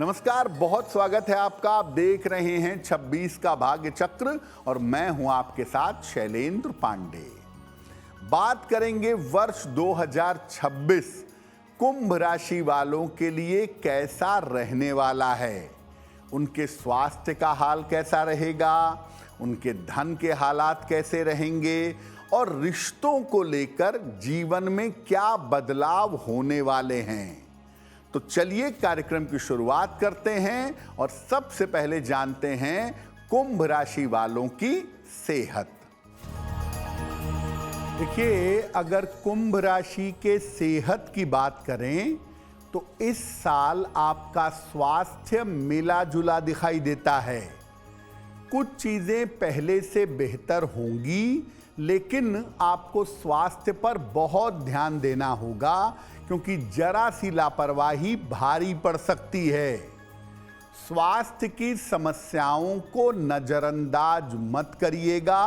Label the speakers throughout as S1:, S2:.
S1: नमस्कार, बहुत स्वागत है आपका। आप देख रहे हैं 26 का भाग्य चक्र और मैं हूं आपके साथ शैलेंद्र पांडे। बात करेंगे वर्ष 2026 कुंभ राशि वालों के लिए कैसा रहने वाला है। उनके स्वास्थ्य का हाल कैसा रहेगा, उनके धन के हालात कैसे रहेंगे और रिश्तों को लेकर जीवन में क्या बदलाव होने वाले हैं। तो चलिए कार्यक्रम की शुरुआत करते हैं और सबसे पहले जानते हैं कुंभ राशि वालों की सेहत। देखिए, अगर कुंभ राशि के सेहत की बात करें तो इस साल आपका स्वास्थ्य मिला जुला दिखाई देता है। कुछ चीजें पहले से बेहतर होंगी, लेकिन आपको स्वास्थ्य पर बहुत ध्यान देना होगा क्योंकि जरा सी लापरवाही भारी पड़ सकती है। स्वास्थ्य की समस्याओं को नजरअंदाज मत करिएगा।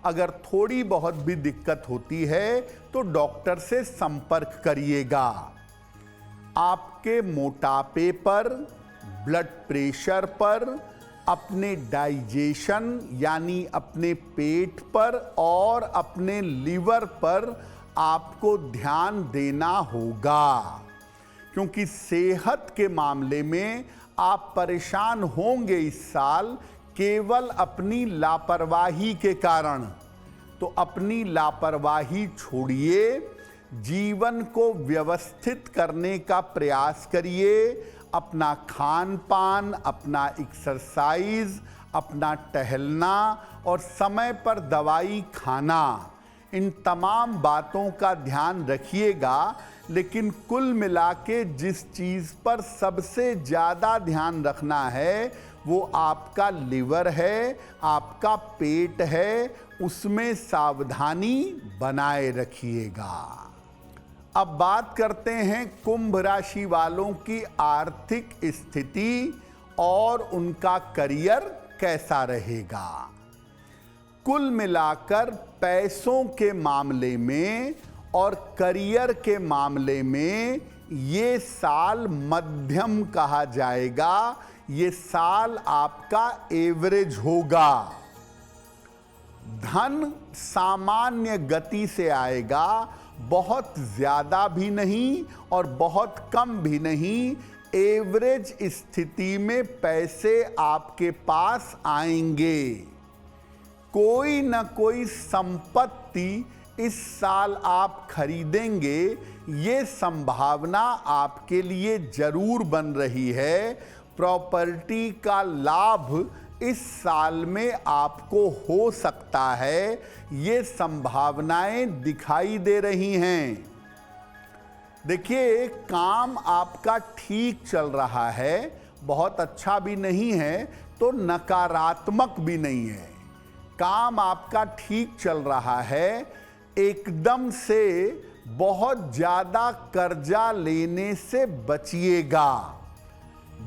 S1: अगर थोड़ी बहुत भी दिक्कत होती है तो डॉक्टर से संपर्क करिएगा। आपके मोटापे पर, ब्लड प्रेशर पर, अपने डाइजेशन यानी अपने पेट पर और अपने लीवर पर आपको ध्यान देना होगा क्योंकि सेहत के मामले में आप परेशान होंगे इस साल केवल अपनी लापरवाही के कारण। तो अपनी लापरवाही छोड़िए, जीवन को व्यवस्थित करने का प्रयास करिए। अपना खान पान, अपना एक्सरसाइज, अपना टहलना और समय पर दवाई खाना, इन तमाम बातों का ध्यान रखिएगा। लेकिन कुल मिला के जिस चीज़ पर सबसे ज़्यादा ध्यान रखना है वो आपका लिवर है, आपका पेट है, उसमें सावधानी बनाए रखिएगा। अब बात करते हैं कुंभ राशि वालों की आर्थिक स्थिति और उनका करियर कैसा रहेगा। कुल मिलाकर पैसों के मामले में और करियर के मामले में ये साल मध्यम कहा जाएगा। ये साल आपका एवरेज होगा। धन सामान्य गति से आएगा, बहुत ज्यादा भी नहीं और बहुत कम भी नहीं। एवरेज स्थिति में पैसे आपके पास आएंगे। कोई न कोई संपत्ति इस साल आप खरीदेंगे, ये संभावना आपके लिए जरूर बन रही है। प्रॉपर्टी का लाभ इस साल में आपको हो सकता है, ये संभावनाएं दिखाई दे रही हैं। देखिए, काम आपका ठीक चल रहा है, बहुत अच्छा भी नहीं है तो नकारात्मक भी नहीं है। काम आपका ठीक चल रहा है। एकदम से बहुत ज्यादा कर्जा लेने से बचिएगा।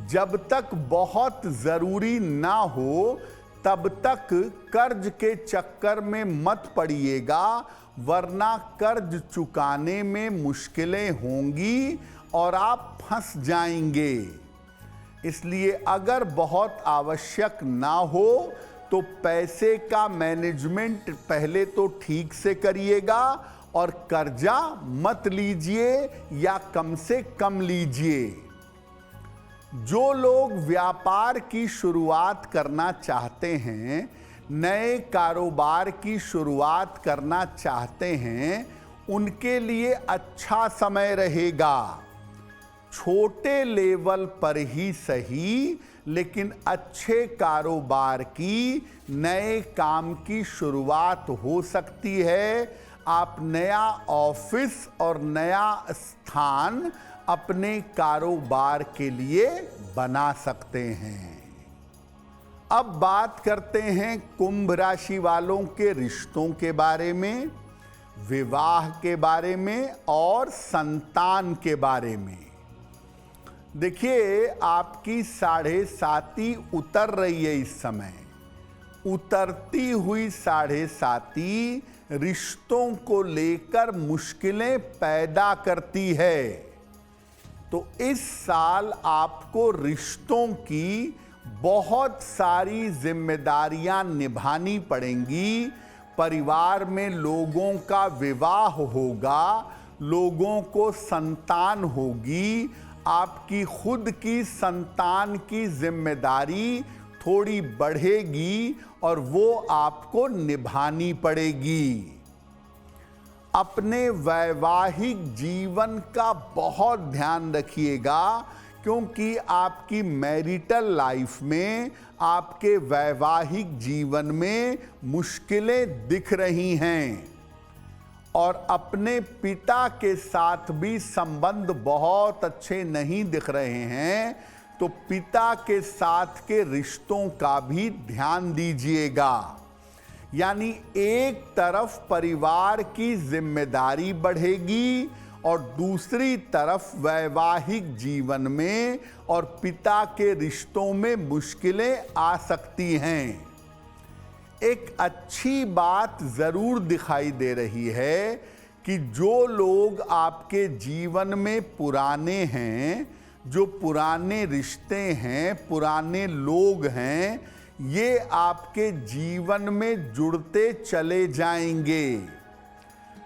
S1: जब तक बहुत जरूरी ना हो तब तक कर्ज के चक्कर में मत पड़िएगा, वरना कर्ज चुकाने में मुश्किलें होंगी और आप फंस जाएंगे। इसलिए अगर बहुत आवश्यक ना हो तो पैसे का मैनेजमेंट पहले तो ठीक से करिएगा और कर्जा मत लीजिए या कम से कम लीजिए। जो लोग व्यापार की शुरुआत करना चाहते हैं, नए कारोबार की शुरुआत करना चाहते हैं, उनके लिए अच्छा समय रहेगा। छोटे लेवल पर ही सही, लेकिन अच्छे कारोबार की, नए काम की शुरुआत हो सकती है। आप नया ऑफिस और नया स्थान अपने कारोबार के लिए बना सकते हैं। अब बात करते हैं कुंभ राशि वालों के रिश्तों के बारे में, विवाह के बारे में और संतान के बारे में। देखिए, आपकी 7.5 उतर रही है इस समय। उतरती हुई 7.5 रिश्तों को लेकर मुश्किलें पैदा करती है। तो इस साल आपको रिश्तों की बहुत सारी जिम्मेदारियां निभानी पड़ेंगी। परिवार में लोगों का विवाह होगा, लोगों को संतान होगी, आपकी खुद की संतान की जिम्मेदारी थोड़ी बढ़ेगी और वो आपको निभानी पड़ेगी। अपने वैवाहिक जीवन का बहुत ध्यान रखिएगा, क्योंकि आपकी मैरिटल लाइफ में, आपके वैवाहिक जीवन में मुश्किलें दिख रही हैं और अपने पिता के साथ भी संबंध बहुत अच्छे नहीं दिख रहे हैं। तो पिता के साथ के रिश्तों का भी ध्यान दीजिएगा। यानी एक तरफ परिवार की जिम्मेदारी बढ़ेगी और दूसरी तरफ वैवाहिक जीवन में और पिता के रिश्तों में मुश्किलें आ सकती हैं। एक अच्छी बात जरूर दिखाई दे रही है कि जो लोग आपके जीवन में पुराने हैं, जो पुराने रिश्ते हैं, पुराने लोग हैं, ये आपके जीवन में जुड़ते चले जाएंगे।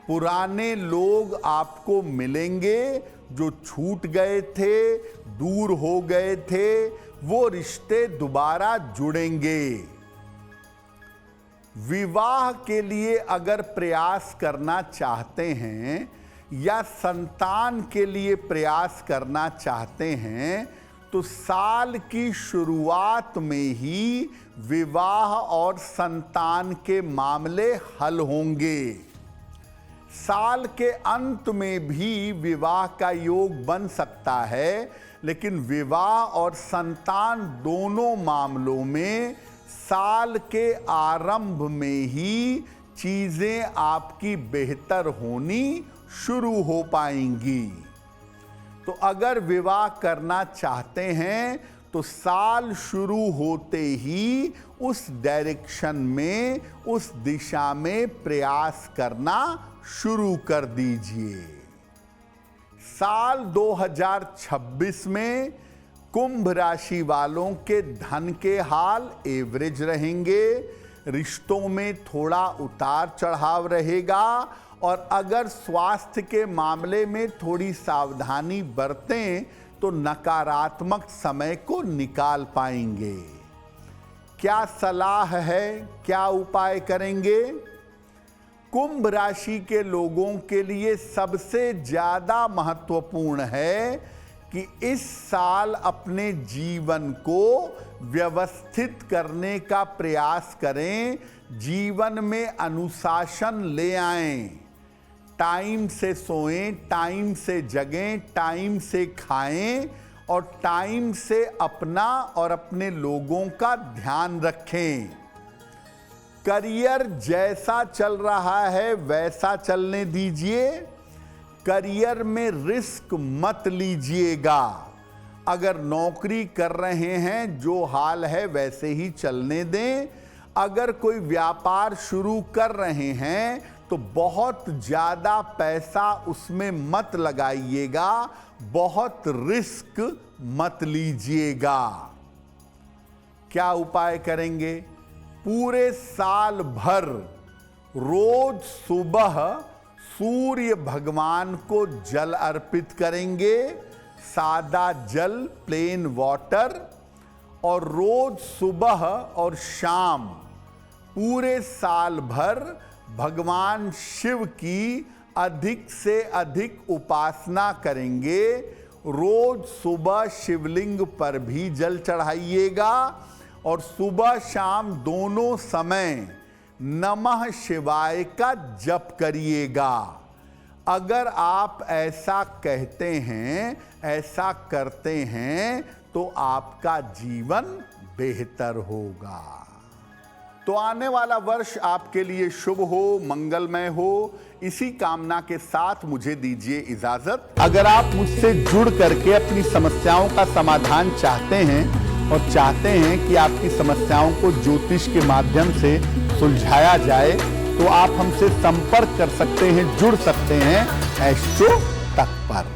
S1: पुराने लोग आपको मिलेंगे, जो छूट गए थे, दूर हो गए थे, वो रिश्ते दोबारा जुड़ेंगे। विवाह के लिए अगर प्रयास करना चाहते हैं या संतान के लिए प्रयास करना चाहते हैं, तो साल की शुरुआत में ही विवाह और संतान के मामले हल होंगे। साल के अंत में भी विवाह का योग बन सकता है, लेकिन विवाह और संतान दोनों मामलों में साल के आरंभ में ही चीजें आपकी बेहतर होनी शुरू हो पाएंगी। तो अगर विवाह करना चाहते हैं तो साल शुरू होते ही उस डायरेक्शन में, उस दिशा में प्रयास करना शुरू कर दीजिए। साल 2026 में कुंभ राशि वालों के धन के हाल एवरेज रहेंगे। रिश्तों में थोड़ा उतार चढ़ाव रहेगा और अगर स्वास्थ्य के मामले में थोड़ी सावधानी बरतें तो नकारात्मक समय को निकाल पाएंगे। क्या सलाह है, क्या उपाय करेंगे? कुंभ राशि के लोगों के लिए सबसे ज्यादा महत्वपूर्ण है कि इस साल अपने जीवन को व्यवस्थित करने का प्रयास करें, जीवन में अनुशासन ले आएं। टाइम से सोएं, टाइम से जगें, टाइम से खाएं और टाइम से अपना और अपने लोगों का ध्यान रखें। करियर जैसा चल रहा है वैसा चलने दीजिए। करियर में रिस्क मत लीजिएगा। अगर नौकरी कर रहे हैं, जो हाल है वैसे ही चलने दें। अगर कोई व्यापार शुरू कर रहे हैं तो बहुत ज़्यादा पैसा उसमें मत लगाइएगा, बहुत रिस्क मत लीजिएगा। क्या उपाय करेंगे? पूरे साल भर रोज सुबह सूर्य भगवान को जल अर्पित करेंगे, सादा जल, प्लेन वाटर, और रोज सुबह और शाम पूरे साल भर भगवान शिव की अधिक से अधिक उपासना करेंगे। रोज सुबह शिवलिंग पर भी जल चढ़ाइएगा और सुबह शाम दोनों समय नमः शिवाय का जप करिएगा। अगर आप ऐसा कहते हैं, ऐसा करते हैं तो आपका जीवन बेहतर होगा। तो आने वाला वर्ष आपके लिए शुभ हो, मंगलमय हो, इसी कामना के साथ मुझे दीजिए इजाजत। अगर आप मुझसे जुड़ करके अपनी समस्याओं का समाधान चाहते हैं और चाहते हैं कि आपकी समस्याओं को ज्योतिष के माध्यम से सुलझाया जाए, तो आप हमसे संपर्क कर सकते हैं, जुड़ सकते हैं एस्ट्रो तक पर।